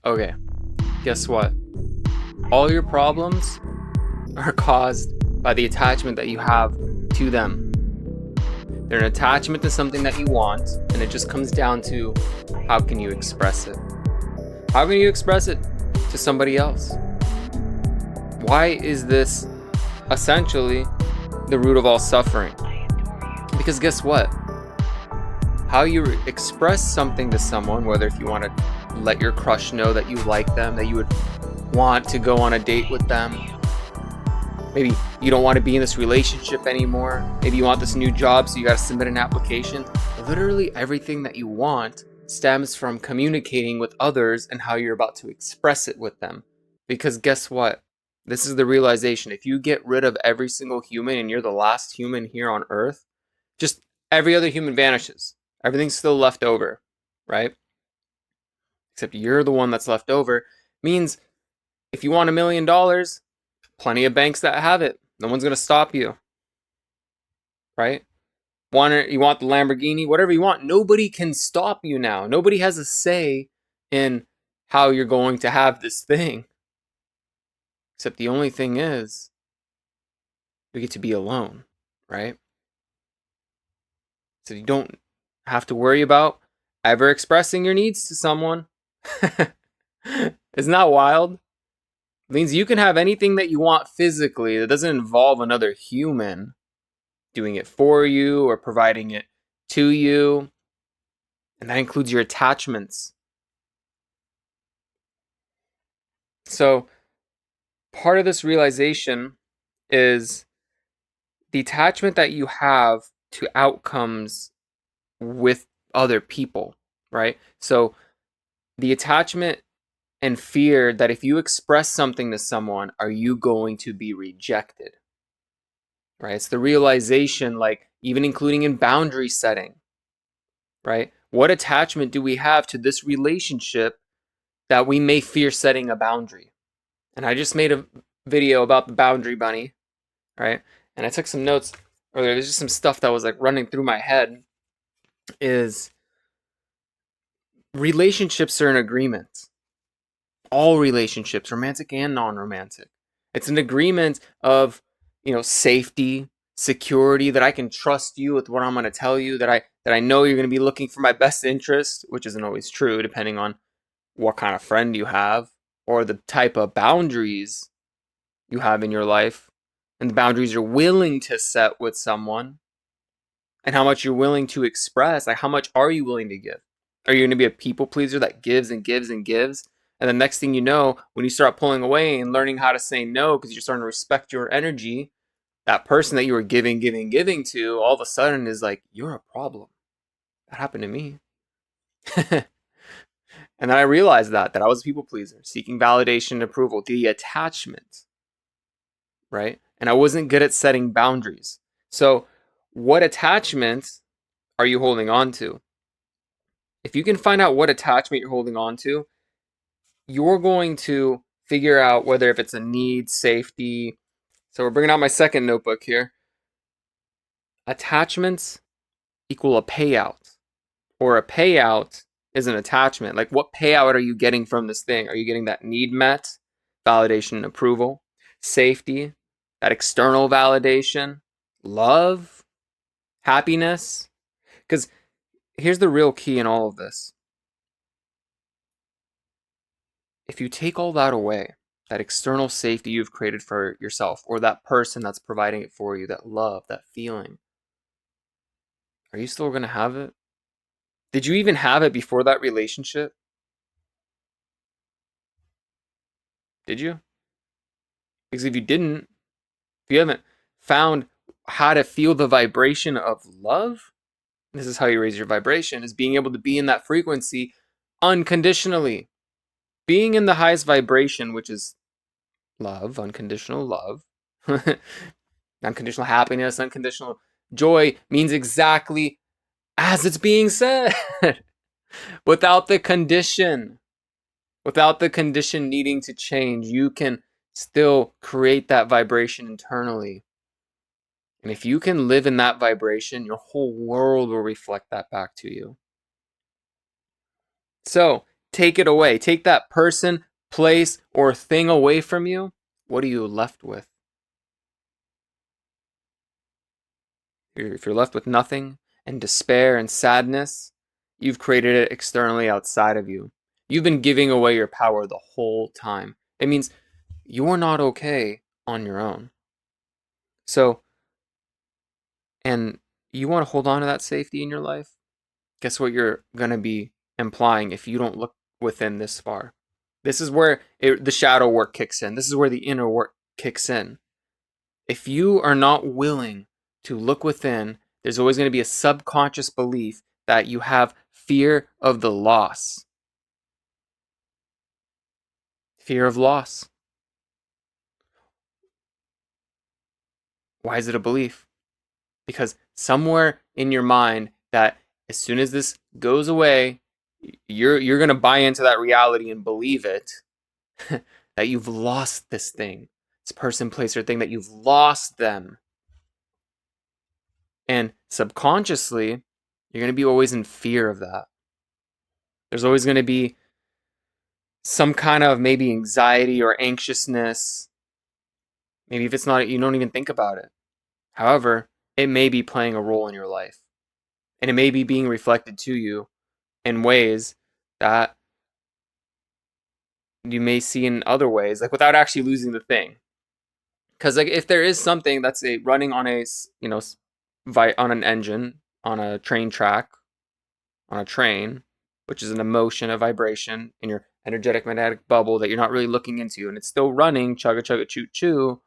Okay, guess what? All your problems are caused by the attachment that you have to them. They're an attachment to something that you want, and it just comes down to how can you express it? How can you express it to somebody else? Why is this essentially the root of all suffering? Because guess what? How you express something to someone, whether if you want to let your crush know that you like them, that you would want to go on a date with them, maybe you don't want to be in this relationship anymore, maybe you want this new job, so you got to submit an application. Literally everything that you want stems from communicating with others and how you're about to express it with them. Because guess what? This is the realization. If you get rid of every single human and you're the last human here on Earth, just every other human vanishes. Everything's still left over, right? Except you're the one that's left over. Means if you want $1 million, plenty of banks that have it. No one's going to stop you, right? You want the Lamborghini, whatever you want. Nobody can stop you now. Nobody has a say in how you're going to have this thing. Except the only thing is, you get to be alone, right? So you don't have to worry about ever expressing your needs to someone. Isn't that wild? It means you can have anything that you want physically that doesn't involve another human doing it for you or providing it to you. And that includes your attachments. So part of this realization is the attachment that you have to outcomes with other people, right? So the attachment and fear that if you express something to someone, are you going to be rejected? Right? It's the realization, like even including in boundary setting, right? What attachment do we have to this relationship that we may fear setting a boundary? And I just made a video about the boundary bunny, right? And I took some notes earlier. There's just some stuff that was like running through my head. Is relationships are an agreement. All relationships, romantic and non-romantic. It's an agreement of, safety, security, that I can trust you with what I'm going to tell you, that I know you're going to be looking for my best interest, which isn't always true depending on what kind of friend you have or the type of boundaries you have in your life and the boundaries you're willing to set with someone and how much you're willing to express. Like, how much are you willing to give? Are you going to be a people pleaser that gives and gives and gives? And the next thing you know, when you start pulling away and learning how to say no because you're starting to respect your energy, that person that you were giving to, all of a sudden is like, you're a problem. That happened to me. And then I realized that I was a people pleaser, seeking validation and approval, the attachment, right? And I wasn't good at setting boundaries. So what attachment are you holding on to? If you can find out what attachment you're holding on to, you're going to figure out whether if it's a need, safety. So we're bringing out my second notebook here. Attachments equal a payout, or a payout is an attachment. Like, what payout are you getting from this thing? Are you getting that need met, validation and approval, safety, that external validation, love, happiness? Because here's the real key in all of this. If you take all that away, that external safety you've created for yourself, or that person that's providing it for you, that love, that feeling, are you still going to have it? Did you even have it before that relationship? Did you? Because if you didn't, if you haven't found how to feel the vibration of love, this is how you raise your vibration, is being able to be in that frequency unconditionally. Being in the highest vibration, which is love, unconditional love, unconditional happiness, unconditional joy, means exactly as it's being said. Without the condition, needing to change, you can still create that vibration internally. And if you can live in that vibration, your whole world will reflect that back to you. So take it away. Take that person, place, or thing away from you. What are you left with? If you're left with nothing and despair and sadness, you've created it externally outside of you. You've been giving away your power the whole time. It means you're not okay on your own. So, and you want to hold on to that safety in your life? Guess what you're going to be implying if you don't look within this far? This is where the shadow work kicks in. This is where the inner work kicks in. If you are not willing to look within, there's always going to be a subconscious belief that you have fear of the loss. Fear of loss. Why is it a belief? Because somewhere in your mind that as soon as this goes away, you're going to buy into that reality and believe it that you've lost this thing, this person, place, or thing, that you've lost them. And subconsciously, you're going to be always in fear of that. There's always going to be some kind of maybe anxiety or anxiousness. Maybe if it's not, you don't even think about it. However, it may be playing a role in your life. And it may be being reflected to you in ways that you may see in other ways, like without actually losing the thing. Because like if there is something that's running on a on an engine, on a train track, on a train, which is an emotion, a vibration in your energetic magnetic bubble that you're not really looking into, and it's still running, chugga chugga choo choo,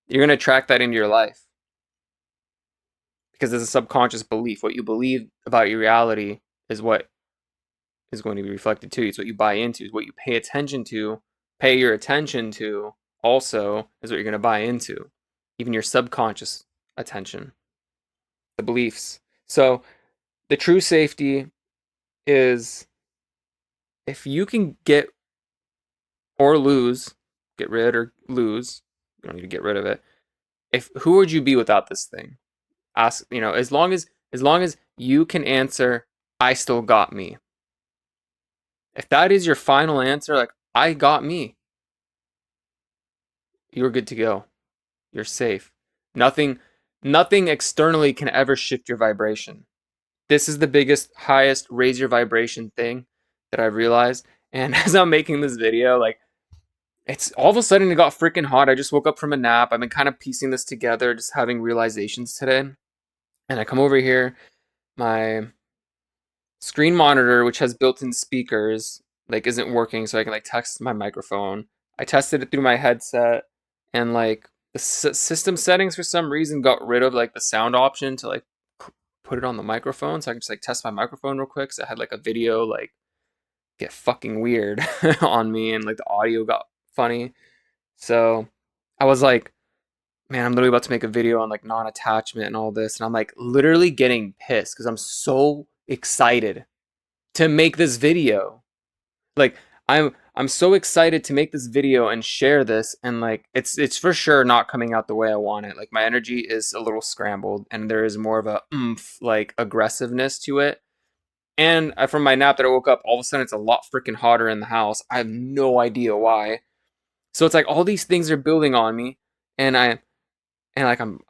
you're going to track that into your life. Because there's a subconscious belief. What you believe about your reality is what is going to be reflected to you. It's what you buy into, is what you pay attention to, pay your attention to, also is what you're going to buy into. Even your subconscious attention, the beliefs. So the true safety is if you can get or lose, get rid or lose, you don't need to get rid of it. If who would you be without this thing? Ask, as long as you can answer, I still got me. If that is your final answer, like I got me, you're good to go. You're safe. Nothing nothing externally can ever shift your vibration. This is the biggest, highest raise your vibration thing that I've realized. And as I'm making this video, like it's all of a sudden it got freaking hot. I just woke up from a nap. I've been kind of piecing this together, just having realizations today. And I come over here, my screen monitor, which has built-in speakers, like isn't working, so I can like text my microphone. I tested it through my headset, and like the system settings for some reason got rid of like the sound option to like put it on the microphone, so I can just like test my microphone real quick. So I had like a video like get fucking weird on me, and like the audio got funny. So I was like, man, I'm literally about to make a video on like non-attachment and all this, and I'm like literally getting pissed because I'm so excited to make this video. Like I'm so excited to make this video and share this, and like it's for sure not coming out the way I want it. Like my energy is a little scrambled, and there is more of a like aggressiveness to it. And from my nap that I woke up, all of a sudden it's a lot freaking hotter in the house. I have no idea why. So it's like all these things are building on me, and I'm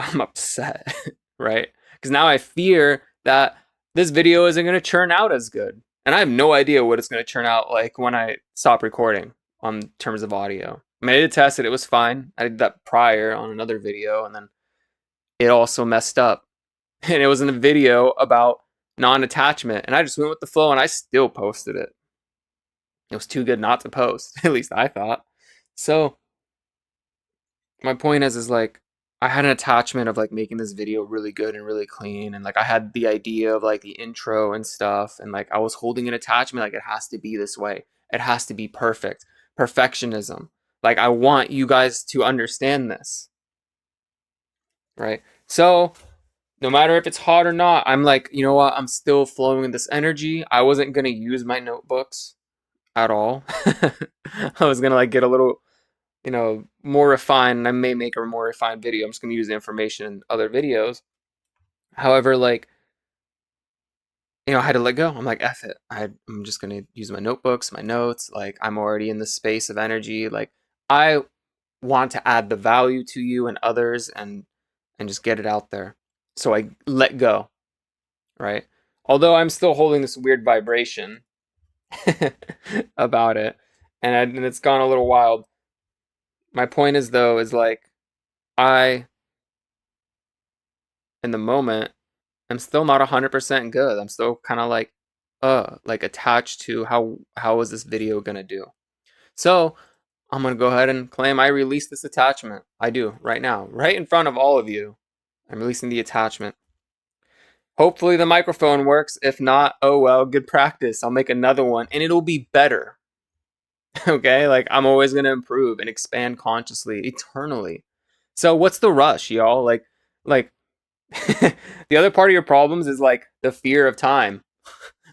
upset, right? Because now I fear that this video isn't going to turn out as good, and I have no idea what it's going to turn out like when I stop recording on terms of audio. I mean, I did test it; it was fine. I did that prior on another video, and then it also messed up, and it was in a video about non-attachment, and I just went with the flow, and I still posted it. It was too good not to post, at least I thought. So my point is like I had an attachment of like making this video really good and really clean, and like I had the idea of like the intro and stuff, and like I was holding an attachment like it has to be this way. It has to be perfect. Perfectionism. Like I want you guys to understand this. Right? So, no matter if it's hot or not, I'm like, you know what? I'm still flowing in this energy. I wasn't going to use my notebooks at all. I was going to like get a little more refined, and I may make a more refined video. I'm just going to use the information in other videos. However, like, I had to let go. I'm like, F it. I'm just going to use my notebooks, my notes. Like, I'm already in the space of energy. Like, I want to add the value to you and others and just get it out there. So I let go, right? Although I'm still holding this weird vibration about it, and it's gone a little wild. My point is, though, is like, I, in the moment, I'm still not 100% good. I'm still kind of like attached to how is this video gonna do? So I'm gonna go ahead and claim I release this attachment. I do right now, right in front of all of you. I'm releasing the attachment. Hopefully the microphone works. If not, oh well, good practice. I'll make another one and it'll be better. Okay? Like I'm always gonna improve and expand consciously, eternally. So what's the rush, y'all? Like the other part of your problems is like the fear of time.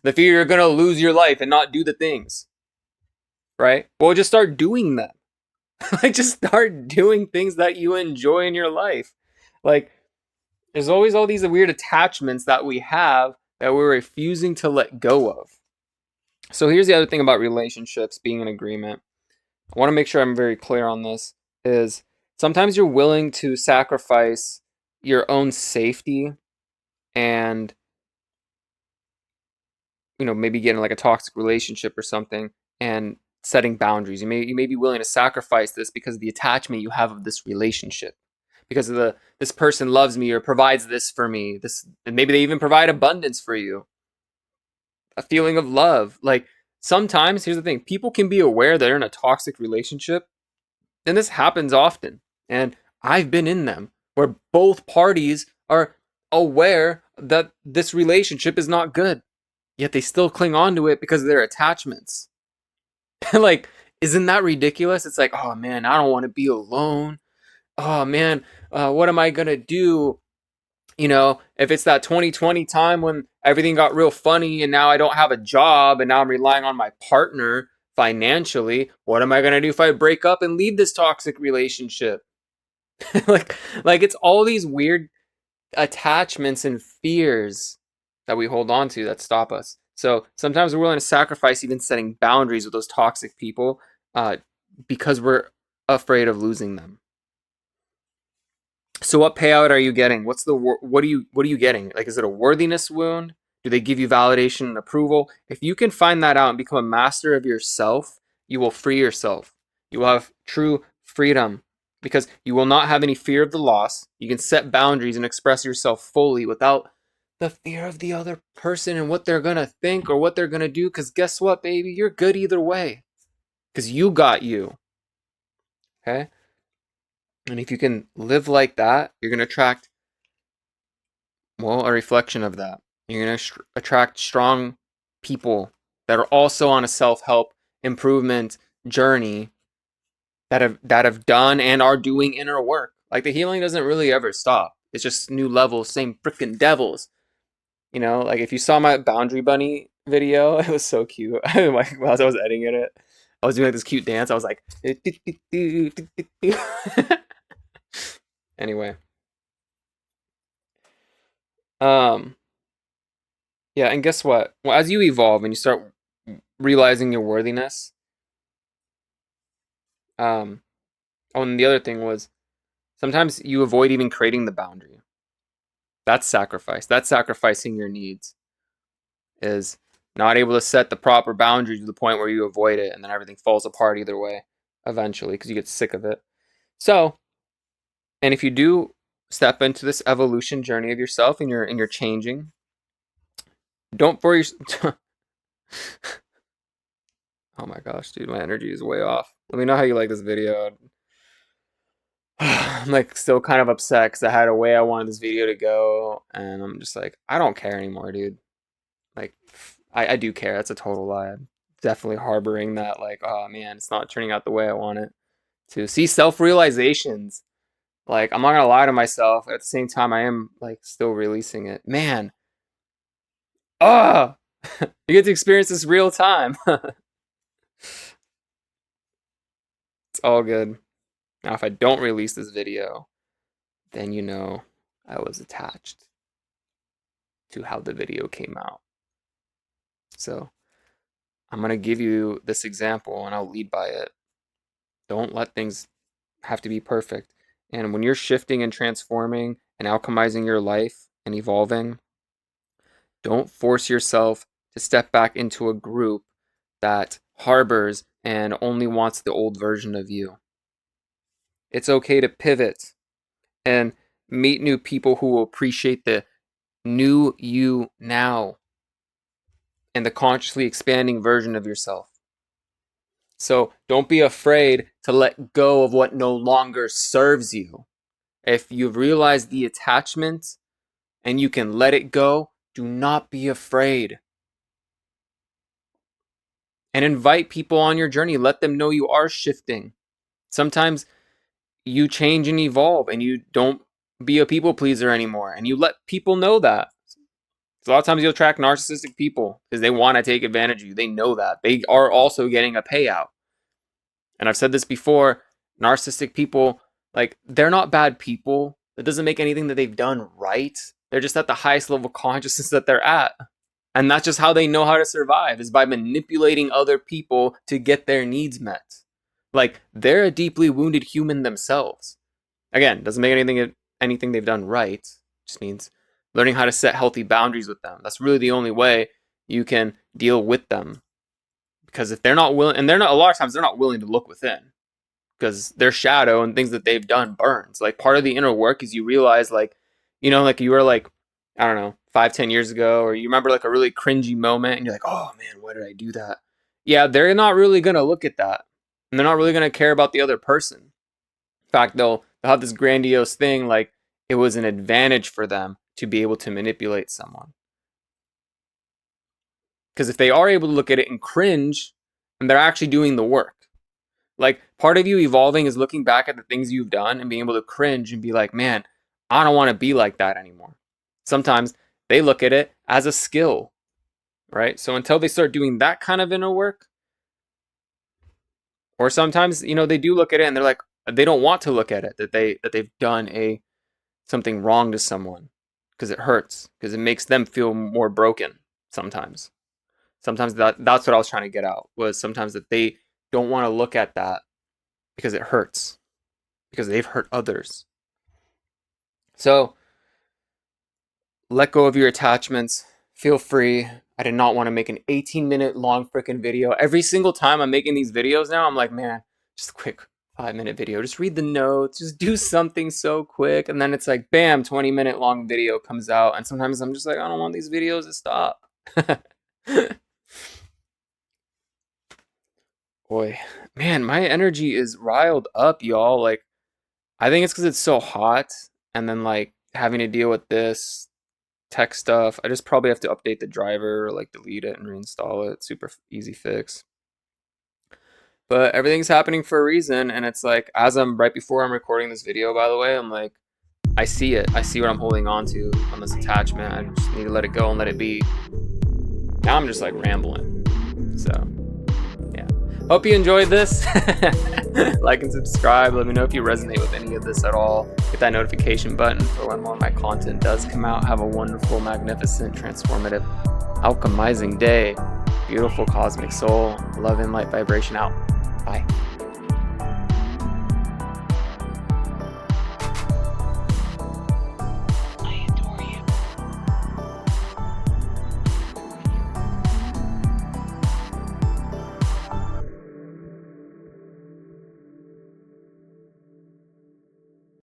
The fear you're gonna lose your life and not do the things. Right? Well, just start doing them. Like just start doing things that you enjoy in your life. Like there's always all these weird attachments that we have that we're refusing to let go of. So here's the other thing about relationships being in agreement. I want to make sure I'm very clear on this is sometimes you're willing to sacrifice your own safety and maybe getting like a toxic relationship or something and setting boundaries. You may be willing to sacrifice this because of the attachment you have of this relationship. Because of this person loves me or provides this for me. This and maybe they even provide abundance for you. A feeling of love. Like sometimes, here's the thing, people can be aware they're in a toxic relationship, and this happens often. And I've been in them where both parties are aware that this relationship is not good, yet they still cling on to it because of their attachments. Like, isn't that ridiculous? It's like, oh man, I don't want to be alone. Oh man, what am I gonna do? If it's that 2020 time when everything got real funny and now I don't have a job and now I'm relying on my partner financially, what am I going to do if I break up and leave this toxic relationship? like it's all these weird attachments and fears that we hold on to that stop us. So sometimes we're willing to sacrifice even setting boundaries with those toxic people because we're afraid of losing them. So what payout are you getting? What are you getting? Like, is it a worthiness wound? Do they give you validation and approval? If you can find that out and become a master of yourself, you will free yourself. You will have true freedom because you will not have any fear of the loss. You can set boundaries and express yourself fully without the fear of the other person and what they're going to think or what they're going to do. Because guess what, baby? You're good either way because you got you. Okay? And if you can live like that, you're going to attract, well, a reflection of that. You're going to attract strong people that are also on a self-help improvement journey that have done and are doing inner work. Like the healing doesn't really ever stop. It's just new levels, same freaking devils. Like if you saw my Boundary Bunny video, it was so cute. Like while I was editing it, I was doing like this cute dance. I was like, anyway. Um, yeah, and guess what? Well, as you evolve and you start realizing your worthiness, and the other thing was sometimes you avoid even creating the boundary. That's sacrifice. That's sacrificing your needs. Is not able to set the proper boundaries to the point where you avoid it, and then everything falls apart either way, eventually, because you get sick of it. So, and if you do step into this evolution journey of yourself and you're changing, don't for your oh my gosh, dude, my energy is way off. Let me know how you like this video. I'm like still kind of upset because I had a way I wanted this video to go, and I'm just like, I don't care anymore, dude. Like, I do care. That's a total lie. I'm definitely harboring that, like, oh man, it's not turning out the way I want it to. See, self realizations. Like, I'm not gonna lie to myself. At the same time, I am like still releasing it. Man, oh, you get to experience this real time. It's all good. Now, if I don't release this video, then I was attached to how the video came out. So I'm going to give you this example and I'll lead by it. Don't let things have to be perfect. And when you're shifting and transforming and alchemizing your life and evolving, don't force yourself to step back into a group that harbors and only wants the old version of you. It's okay to pivot and meet new people who will appreciate the new you now and the consciously expanding version of yourself. So don't be afraid to let go of what no longer serves you. If you've realized the attachment and you can let it go, do not be afraid. And invite people on your journey. Let them know you are shifting. Sometimes you change and evolve and you don't be a people pleaser anymore. And you let people know that. So a lot of times you'll attract narcissistic people because they want to take advantage of you. They know that. They are also getting a payout. And I've said this before, narcissistic people, like, they're not bad people. That doesn't make anything that they've done right. They're just at the highest level of consciousness that they're at. And that's just how they know how to survive, is by manipulating other people to get their needs met. Like, they're a deeply wounded human themselves. Again, doesn't make anything they've done right. It just means learning how to set healthy boundaries with them. That's really the only way you can deal with them. Because if they're not willing, and they're not, a lot of times they're not willing to look within, because their shadow and things that they've done burns. Like, part of the inner work is you realize, like, like you were like, I don't know, 5-10 years ago, or you remember like a really cringy moment and you're like, oh man, why did I do that? Yeah, they're not really going to look at that. And they're not really going to care about the other person. In fact, they'll have this grandiose thing like it was an advantage for them to be able to manipulate someone. Because if they are able to look at it and cringe, and they're actually doing the work. Like, part of you evolving is looking back at the things you've done and being able to cringe and be like, man, I don't want to be like that anymore. Sometimes they look at it as a skill, right? So until they start doing that kind of inner work, or sometimes, they do look at it and they're like, they don't want to look at it, that they've done something wrong to someone, because it hurts, because it makes them feel more broken sometimes. Sometimes that's what I was trying to get out, was sometimes that they don't want to look at that because it hurts, because they've hurt others. So let go of your attachments. Feel free. I did not want to make an 18-minute long freaking video. Every single time I'm making these videos now, I'm like, man, just a quick 5-minute video. Just read the notes. Just do something so quick. And then it's like, bam, 20-minute long video comes out. And sometimes I'm just like, I don't want these videos to stop. Boy, man, my energy is riled up, y'all. Like, I think it's because it's so hot. And then, like, having to deal with this tech stuff. I just probably have to update the driver, or like delete it and reinstall it. Super easy fix. But everything's happening for a reason, and it's like, right before I'm recording this video, by the way, I'm like, I see it. I see what I'm holding on to on this attachment. I just need to let it go and let it be. Now I'm just like rambling. So, yeah. Hope you enjoyed this. Like and subscribe. Let me know if you resonate with any of this at all. Hit that notification button for when more of my content does come out. Have a wonderful, magnificent, transformative, alchemizing day. Beautiful cosmic soul. Love and light vibration out. Bye.